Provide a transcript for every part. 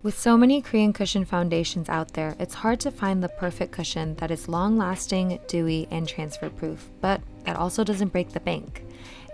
With so many Korean cushion foundations out there, it's hard to find the perfect cushion that is long-lasting, dewy, and transfer-proof, but that also doesn't break the bank.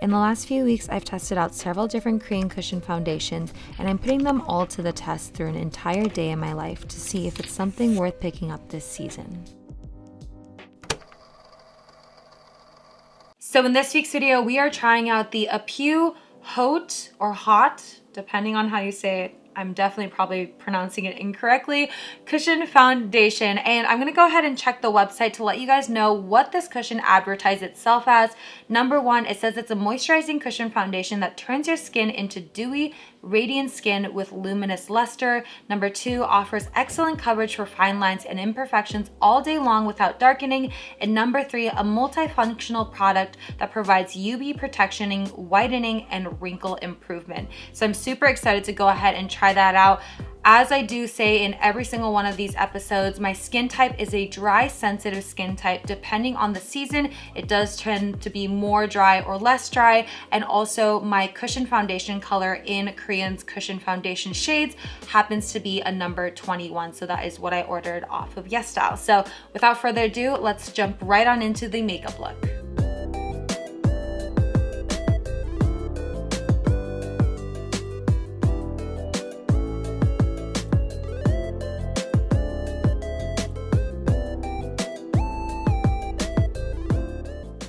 In the last few weeks, I've tested out several different Korean cushion foundations, and I'm putting them all to the test through an entire day in my life to see if it's something worth picking up this season. So in this week's video, we are trying out the A'PIEU Haute or Hot, depending on how you say it. I'm definitely probably pronouncing it incorrectly, cushion foundation. And I'm gonna go ahead and check the website to let you guys know what this cushion advertised itself as. Number one, it says it's a moisturizing cushion foundation that turns your skin into dewy, radiant skin with luminous luster. Number two, offers excellent coverage for fine lines and imperfections all day long without darkening. And number three, a multifunctional product that provides UV protection, whitening, and wrinkle improvement. So I'm super excited to go ahead and try that out. As I do say in every single one of these episodes, my skin type is a dry, sensitive skin type. Depending on the season, it does tend to be more dry or less dry. And also my cushion foundation color in Korean's cushion foundation shades happens to be a number 21. So that is what I ordered off of YesStyle. So without further ado, let's jump right on into the makeup look.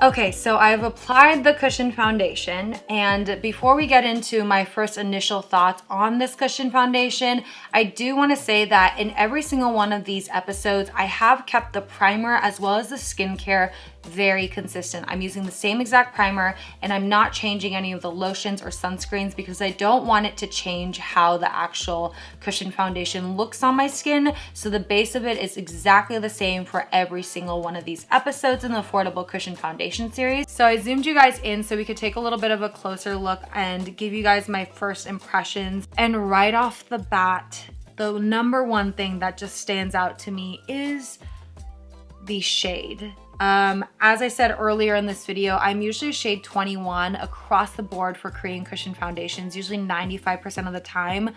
Okay, so I've applied the cushion foundation, and before we get into my first initial thoughts on this cushion foundation, I do want to say that in every single one of these episodes, I have kept the primer as well as the skincare very consistent. I'm using the same exact primer and I'm not changing any of the lotions or sunscreens because I don't want it to change how the actual cushion foundation looks on my skin. So the base of it is exactly the same for every single one of these episodes in the Affordable Cushion Foundation series. So I zoomed you guys in so we could take a little bit of a closer look and give you guys my first impressions. And right off the bat, the number one thing that just stands out to me is the shade. As I said earlier in this video, I'm usually shade 21 across the board for Korean cushion foundations. Usually 95% of the time,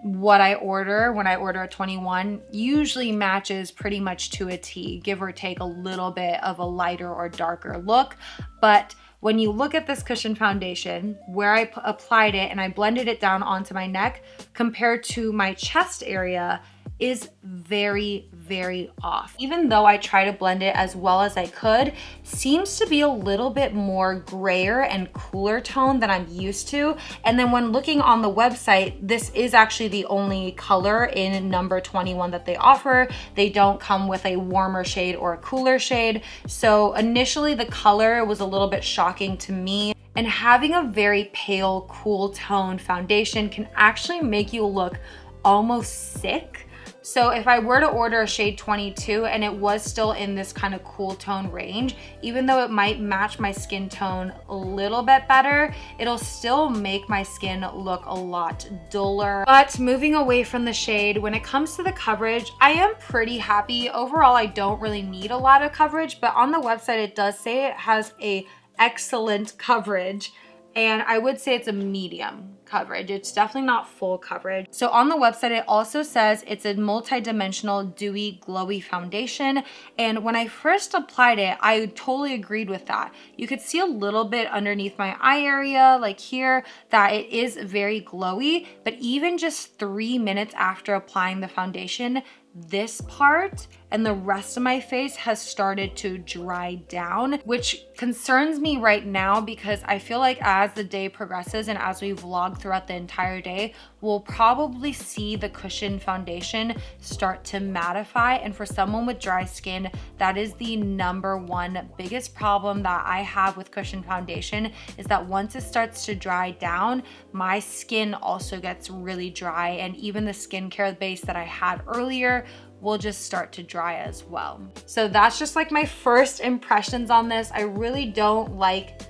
what I order when I order a 21 usually matches pretty much to a T, give or take a little bit of a lighter or darker look. But when you look at this cushion foundation, where I applied it and I blended it down onto my neck compared to my chest area is very, very off. Even though I try to blend it as well as I could, seems to be a little bit more grayer and cooler tone than I'm used to. And then when looking on the website, this is actually the only color in number 21 that they offer. They don't come with a warmer shade or a cooler shade. So initially the color was a little bit shocking to me. And having a very pale, cool tone foundation can actually make you look almost sick. So if I were to order a shade 22 and it was still in this kind of cool tone range, even though it might match my skin tone a little bit better, it'll still make my skin look a lot duller. But moving away from the shade, when it comes to the coverage, I am pretty happy. Overall, I don't really need a lot of coverage, but on the website, it does say it has a excellent coverage. And I would say it's a medium coverage. It's definitely not full coverage. So on the website, it also says it's a multi-dimensional dewy glowy foundation. And when I first applied it, I totally agreed with that. You could see a little bit underneath my eye area, like here, that it is very glowy, but even just 3 minutes after applying the foundation, this part and the rest of my face has started to dry down, which concerns me right now because I feel like as the day progresses and as we vlog throughout the entire day, we'll probably see the cushion foundation start to mattify. And for someone with dry skin, that is the number one biggest problem that I have with cushion foundation, is that once it starts to dry down, my skin also gets really dry, and even the skincare base that I had earlier will just start to dry as well. So that's just like my first impressions on this. I really don't like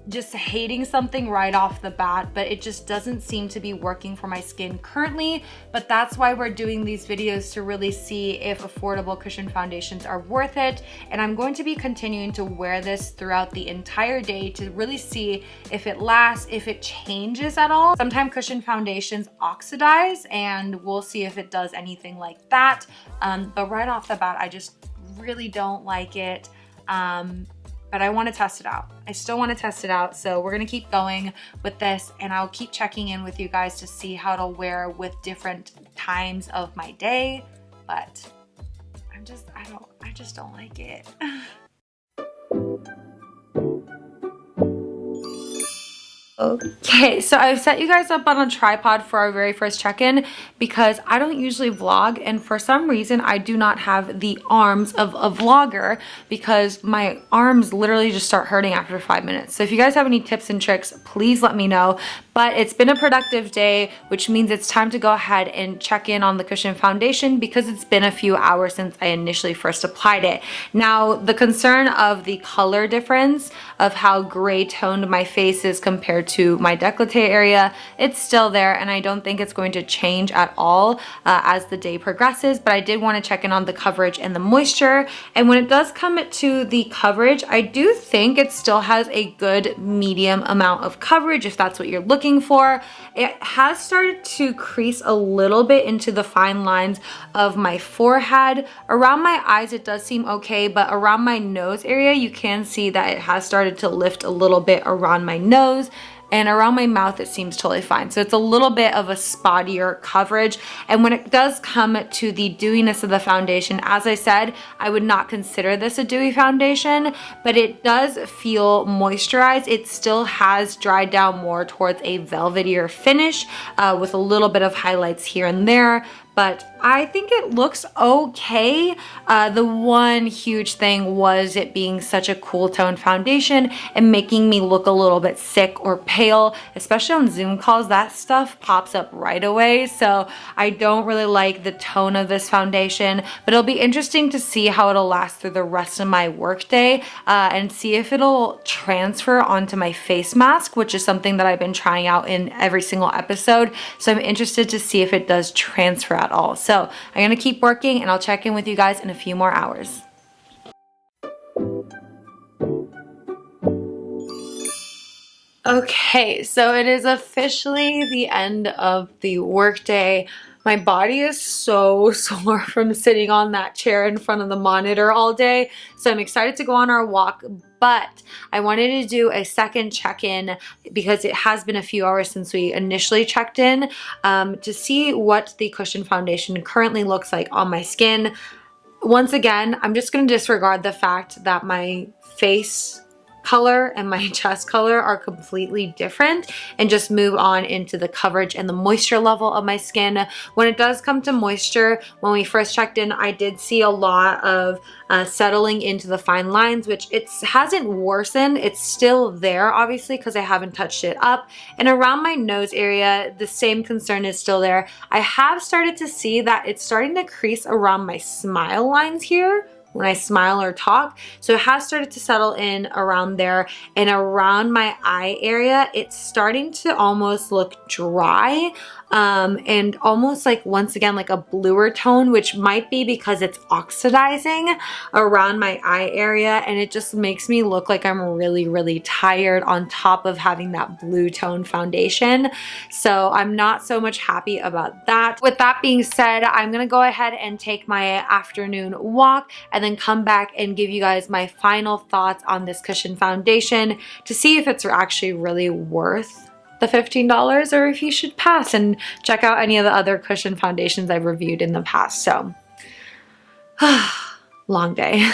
just hating something right off the bat, but it just doesn't seem to be working for my skin currently. But that's why we're doing these videos, to really see if affordable cushion foundations are worth it. And I'm going to be continuing to wear this throughout the entire day to really see if it lasts, if it changes at all. Sometimes cushion foundations oxidize, and we'll see if it does anything like that. But right off the bat, I just really don't like it. But I want to test it out. I still want to test it out. So we're going to keep going with this, and I'll keep checking in with you guys to see how to wear with different times of my day. But I just don't like it. Okay, so I've set you guys up on a tripod for our very first check-in because I don't usually vlog, and for some reason I do not have the arms of a vlogger because my arms literally just start hurting after 5 minutes. So if you guys have any tips and tricks, please let me know. But it's been a productive day, which means it's time to go ahead and check in on the cushion foundation because it's been a few hours since I initially first applied it. Now, the concern of the color difference of how gray toned my face is compared to my décolleté area, it's still there, and I don't think it's going to change at all as the day progresses. But I did want to check in on the coverage and the moisture. And when it does come to the coverage, I do think it still has a good medium amount of coverage if that's what you're looking for. It has started to crease a little bit into the fine lines of my forehead. Around my eyes it does seem okay, but around my nose area you can see that it has started to lift a little bit around my nose. And around my mouth it seems totally fine. So it's a little bit of a spottier coverage. And when it does come to the dewiness of the foundation, as I said, I would not consider this a dewy foundation, but it does feel moisturized. It still has dried down more towards a velvetier finish with a little bit of highlights here and there. But I think it looks okay. The one huge thing was it being such a cool tone foundation and making me look a little bit sick or pale, especially on Zoom calls. That stuff pops up right away. So I don't really like the tone of this foundation, but it'll be interesting to see how it'll last through the rest of my workday and see if it'll transfer onto my face mask, which is something that I've been trying out in every single episode. So I'm interested to see if it does transfer at all. So I'm gonna keep working, and I'll check in with you guys in a few more hours. Okay, so it is officially the end of the workday. My body is so sore from sitting on that chair in front of the monitor all day. So I'm excited to go on our walk, but I wanted to do a second check-in because it has been a few hours since we initially checked in to see what the cushion foundation currently looks like on my skin. Once again, I'm just going to disregard the fact that my face color and my chest color are completely different and just move on into the coverage and the moisture level of my skin. When it does come to moisture, when we first checked in, I did see a lot of settling into the fine lines, which it hasn't worsened. It's still there, obviously, because I haven't touched it up. And around my nose area, the same concern is still there. I have started to see that it's starting to crease around my smile lines here when I smile or talk. So it has started to settle in around there, and around my eye area, it's starting to almost look dry and almost like, once again, like a bluer tone, which might be because it's oxidizing around my eye area, and it just makes me look like I'm really, really tired on top of having that blue tone foundation. So I'm not so much happy about that. With that being said, I'm gonna go ahead and take my afternoon walk and then come back and give you guys my final thoughts on this cushion foundation to see if it's actually really worth the $15 or if you should pass and check out any of the other cushion foundations I've reviewed in the past. So, long day.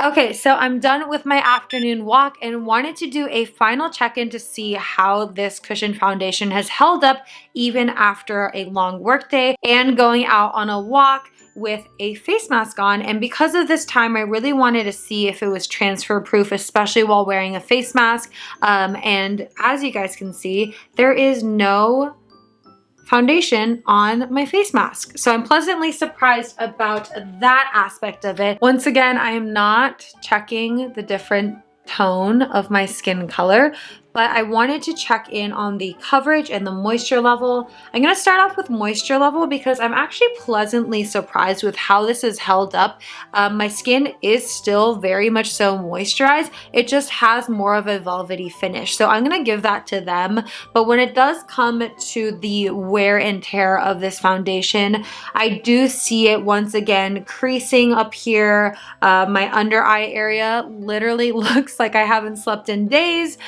Okay, so I'm done with my afternoon walk and wanted to do a final check-in to see how this cushion foundation has held up even after a long workday and going out on a walk with a face mask on. And because of this time, I really wanted to see if it was transfer proof, especially while wearing a face mask. And as you guys can see, there is no foundation on my face mask. So I'm pleasantly surprised about that aspect of it. Once again, I am not checking the different tone of my skin color, but I wanted to check in on the coverage and the moisture level. I'm gonna start off with moisture level because I'm actually pleasantly surprised with how this is held up. My skin is still very much so moisturized. It just has more of a velvety finish. So I'm gonna give that to them. But when it does come to the wear and tear of this foundation, I do see it once again creasing up here. My under eye area literally looks like I haven't slept in days.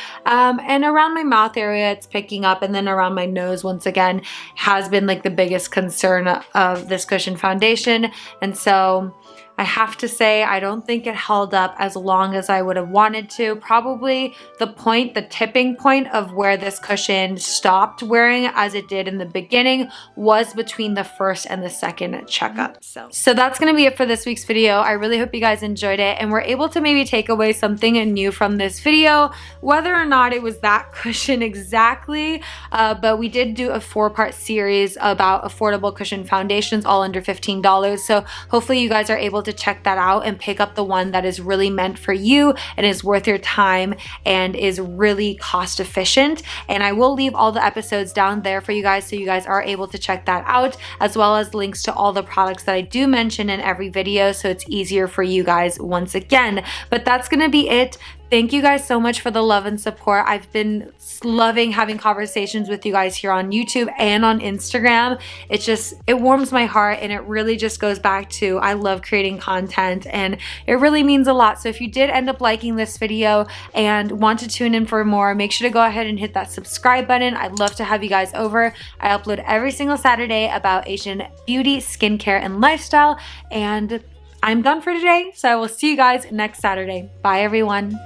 And around my mouth area, it's picking up, and then around my nose, once again, has been like the biggest concern of this cushion foundation. And so I have to say, I don't think it held up as long as I would have wanted to. Probably the tipping point of where this cushion stopped wearing as it did in the beginning was between the first and the second checkup. So that's gonna be it for this week's video. I really hope you guys enjoyed it and were able to maybe take away something new from this video, whether or not it was that cushion exactly, but we did do a 4-part series about affordable cushion foundations, all under $15. So hopefully you guys are able to check that out and pick up the one that is really meant for you and is worth your time and is really cost efficient. And I will leave all the episodes down there for you guys so you guys are able to check that out, as well as links to all the products that I do mention in every video so it's easier for you guys once again. But that's gonna be it. Thank you guys so much for the love and support. I've been loving having conversations with you guys here on YouTube and on Instagram. It warms my heart, and it really just goes back to I love creating content, and it really means a lot. So if you did end up liking this video and want to tune in for more, make sure to go ahead and hit that subscribe button. I'd love to have you guys over. I upload every single Saturday about Asian beauty, skincare, and lifestyle. And I'm done for today, so I will see you guys next Saturday. Bye, everyone.